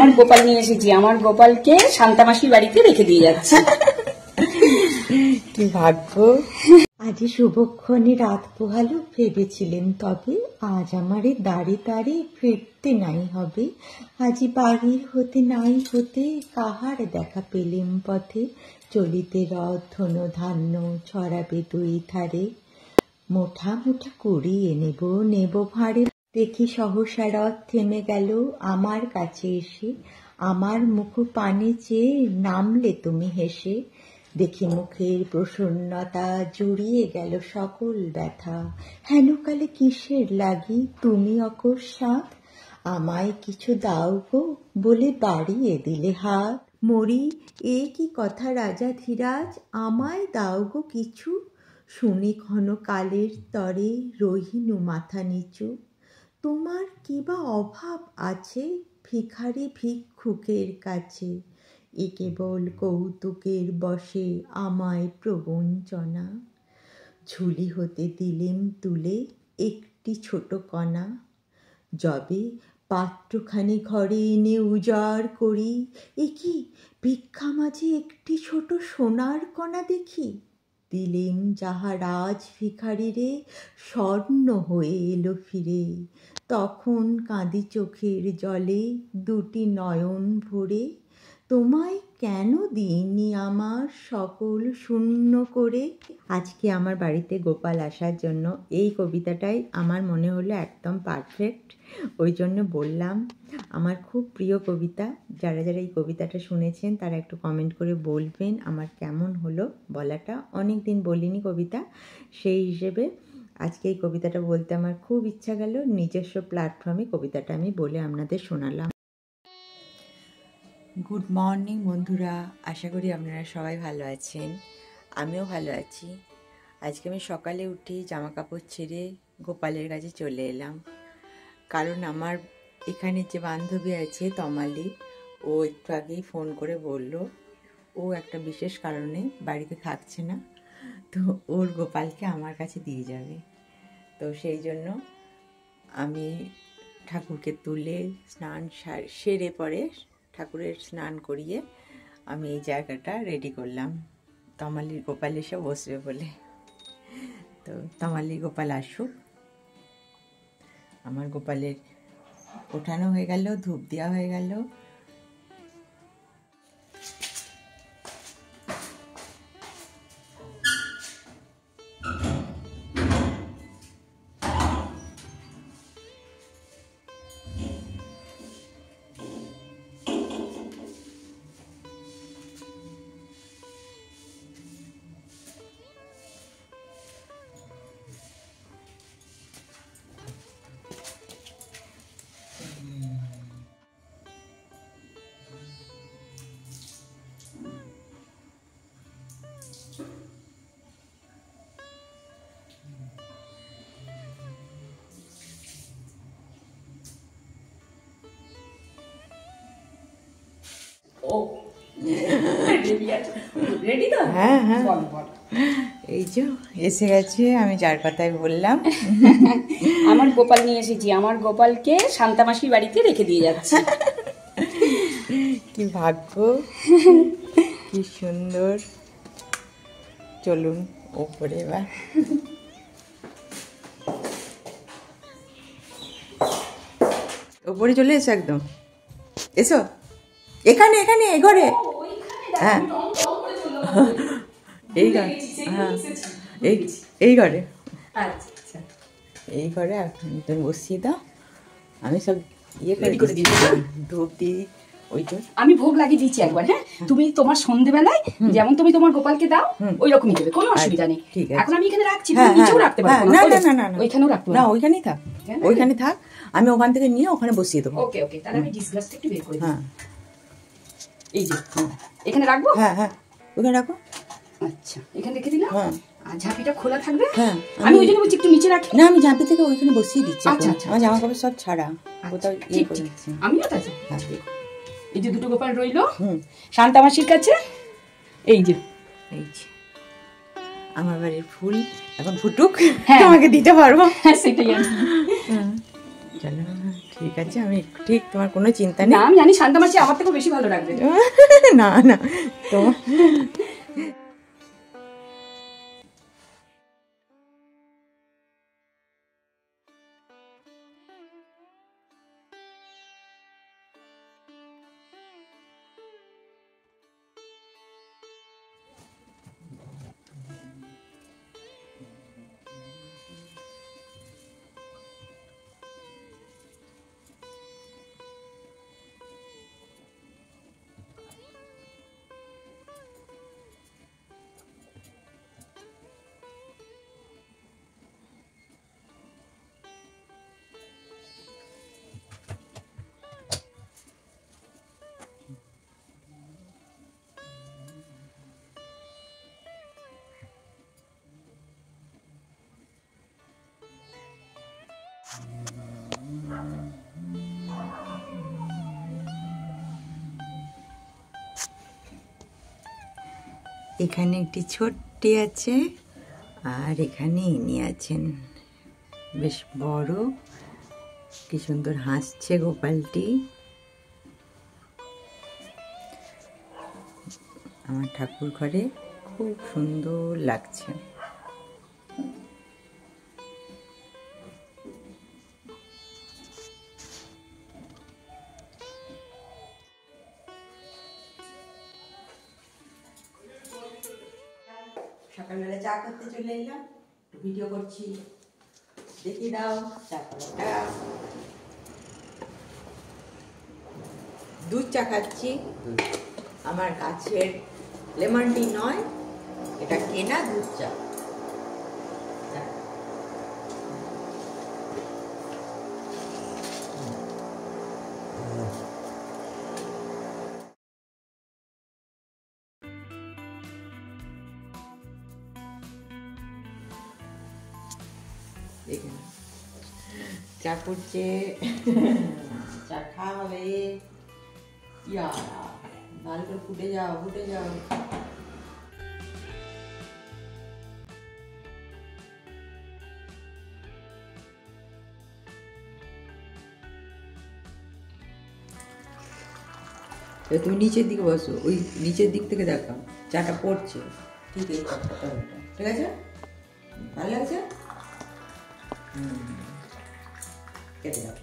আমার গোপাল নিয়ে এসেছি, আমার গোপালকে শান্তা মাসির বাড়িতে রেখে দিয়ে যাচ্ছে। কি ভাগ্য। আজি শুভক্ষণে রাত পোহালো, ভেবেছিলেন তবে আজ আমারে দাঁড়ে দাঁড়ে ফিরতে নাই হবে। আজি বাহির হতে নাই হতে কাহার দেখা পেলেম পথে, চলিতে রথ ধন ধান্য ছড়াবে দুই ধারে। মোঠা মোঠা করিয়ে নেব ভাঁড়ে, দেখি সহসা রথ থেমে গেল আমার কাছে এসে। আমার মুখ পানে চেয়ে নামলে তুমি হেসে, দেখি মুখের প্রসন্নতা জুড়িয়ে গেল সকল ব্যথা। হেনকালে কিসের লাগি তুমি অকস্মাৎ, আমায় কিছু দাও গো বলে বাড়িয়ে দিলে হাত। মরি এ কি কথা রাজা ধীরাজ, আমায় দাও গো কিছু, শুনে ঘন কালের তরে রহিনু মাথা নিচু। তোমার কি বা অভাব আছে ভিখারি ভিক্ষুকের কাছে, এ কেবল কৌতুকের বশে আমায় প্রবঞ্চনা। ঝুলি হতে দিলেম তুলে একটি ছোট কণা, যবে পাত্রখানি ঘরে এনে উজাড় করি, এ কি ভিক্ষা মাঝে একটি ছোট সোনার কণা দেখি। দিলেম যাহা রাজ ভিখারিরে, স্বর্ণ হয়ে এলো ফিরে। তখন কাঁদি চোখের জলে দুটি নয়ন ভরে, তোমায় কেন দিইনি আমার সকল শূন্য করে। আজকে আমার বাড়িতে গোপাল আসার জন্য এই কবিতাটাই আমার মনে হলো একদম পারফেক্ট, ওই জন্য বললাম। আমার খুব প্রিয় কবিতা। যারা যারা এই কবিতাটা শুনেছেন তারা একটু কমেন্ট করে বলবেন আমার কেমন হলো বলাটা। অনেক দিন বলিনি কবিতা, সেই হিসেবে আজকে এই কবিতাটা বলতে আমার খুব ইচ্ছা গেল। নিজস্ব প্ল্যাটফর্মে কবিতাটা আমি বলে আপনাদের শোনালাম। গুড মর্নিং বন্ধুরা, আশা করি আপনারা সবাই ভালো আছেন, আমিও ভালো আছি। আজকে আমি সকালে উঠে জামা কাপড় ছেড়ে গোপালের কাছে চলে এলাম, কারণ আমার এখানে যে বান্ধবী আছে তমালি, ও একটু আগেই ফোন করে বলল ও একটা বিশেষ কারণে বাড়িতে থাকছে না, তো ওর গোপালকে আমার কাছে দিয়ে যাবে। তো সেই জন্য আমি ঠাকুরকে তুলে স্নান সেরে পরে ঠাকুরের স্নান করিয়ে আমি এই জায়গাটা রেডি করলাম তমালির গোপাল এসে বসবে বলে। তো তমালি গোপাল আসুক। আমার গোপালের ওঠানো হয়ে গেল, ধূপ দেওয়া হয়ে গেল। হ্যাঁ হ্যাঁ, এই যে এসে গেছে, আমি যার কথাই বললাম। আমার গোপাল নিয়ে এসেছি, আমার গোপালকে শান্তা মাসির বাড়িতে রেখে দিয়ে যাচ্ছে। কি ভাগ্য, কি সুন্দর। চলুন ওপরে এবার। ওপরে চলে এসো, একদম এসো, এখানে এখানে এই ঘরে। হ্যাঁ এই ঘরে, হ্যাঁ এই ঘরে, এই ঘরে তুমি বসিয়ে দাও। আমি সব ইয়ে করে দিই, ধূপ দিই। ওই তো আমি ভোগ লাগিয়ে দিচ্ছি একবার। হ্যাঁ, তুমি তোমার সন্ধ্যেবেলায় যেমন তুমি তোমার গোপালকে দাও ওই রকমই দেবে, কোনো অসুবিধা নেই। ঠিক আছে, এখন আমি এখানে রাখছি, নিচেও রাখতে পারবো। না না না না, ওইখানেও রাখতে না, ওইখানেই থাক, ওইখানে থাক। আমি ওখান থেকে নিয়ে ওখানে বসিয়ে দেবো। ওকে ওকে, তাহলে আমি ডিসগ্লাসটা একটু বের করে দিই। হ্যাঁ, এই যে এখানে রাখবো। হ্যাঁ হ্যাঁ, ওখানে রাখো। আচ্ছা, এখানে রেখে দিলাম। হ্যাঁ, আর ঝাঁপিটা খোলা থাকবে। হ্যাঁ, আমি ওই জন্য বলছি একটু নিচে রাখি। না, আমি ঝাঁপি থেকে ওইখানে বসিয়ে দিচ্ছি। আচ্ছা আচ্ছা, আমার জামা কাপড় সব ছাড়া কোথাও ইয়ে করে দিচ্ছি। আমিও তাই। হ্যাঁ, এই যে দুটো গোপাল রইলো শান্তা মাসির কাছে। এই যে আমার বাড়ির ফুল এখন ফুটুক, তোমাকে দিতে পারবো। সেটাই। চলো, ঠিক ঠিক আছে, আমি ঠিক, তোমার কোনো চিন্তা না নেই। আমি জানি শান্তা মাসি আমার থেকে বেশি ভালো রাখবে। না না, তোমার এখানে একটি ছোট্টি আছে, আর এখানে ইনি আছেন, বেশ বড়, কি সুন্দর হাসছে গোপালটি। আমার ঠাকুর ঘরে খুব সুন্দর লাগছে। সকালবেলা চা করতে চলে এলাম, ভিডিও করছি, দেখিয়ে দাও চা করাটা। দুধ চা খাচ্ছি, আমার গাছের লেমন টি নয়, এটা কেনা দুধ চা। চা করছে, চা খাওয়া হবে। ইয়া ভালো করে ফুটে যাও, ফুটে যাও। তুমি নিচের দিকে বসো, ওই নিচের দিক থেকে দেখাও, চাটা পড়ছে। ঠিক আছে, ঠিক আছে, ভালো লাগছে। কেটে দাও।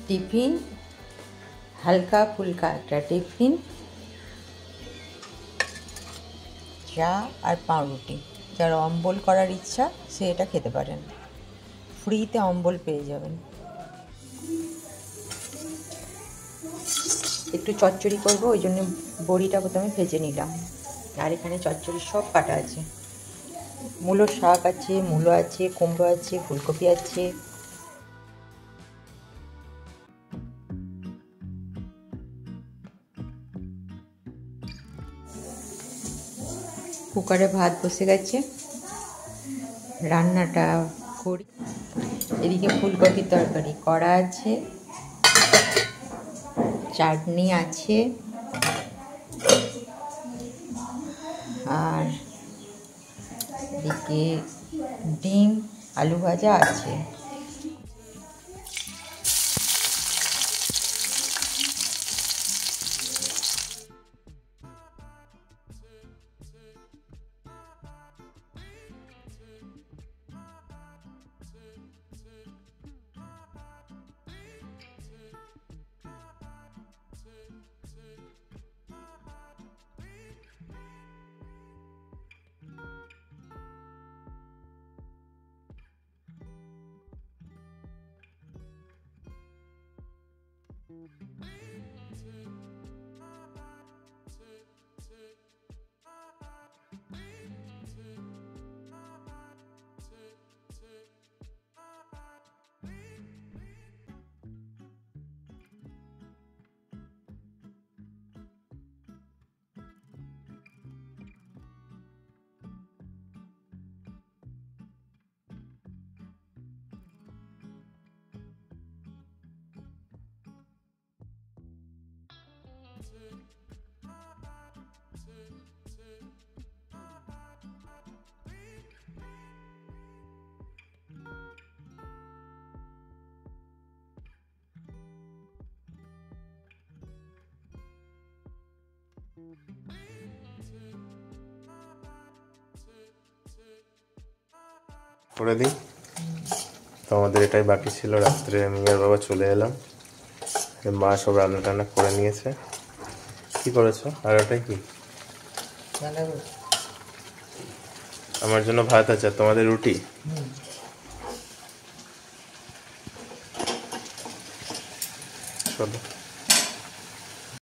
টিফিন, হালকা ফুলকা একটা টিফিন, চা আর পাউরুটি। যার অম্বল করার ইচ্ছা সে এটা খেতে পারেন, ফ্রিতে অম্বল পেয়ে যাবেন। একটু চচ্চড়ি করবো, ওই জন্য বড়িটা প্রথমে ভেজে নিলাম। আর এখানে চচ্চড়ি সব কাটা আছে, মূলোর শাক আছে, মূলো আছে, কুমড়ো আছে, ফুলকপি আছে। কুকারে ভাত বসে গেছে, রান্নাটা করি। এদিকে ফুলকপির তরকারি করা আছে, চাটনি আছে, আর এদিকে ডিম আলু ভাজা আছে। করে দিই। তো আমাদের এটাই বাকি ছিল। রাত্রে আমি আর বাবা চলে এলাম, মা সব রান্না টান্না করে নিয়েছে। কি করেছো? আর ওটাই কি? আমার জন্য ভাত আছে, আর তোমাদের রুটি। চলো।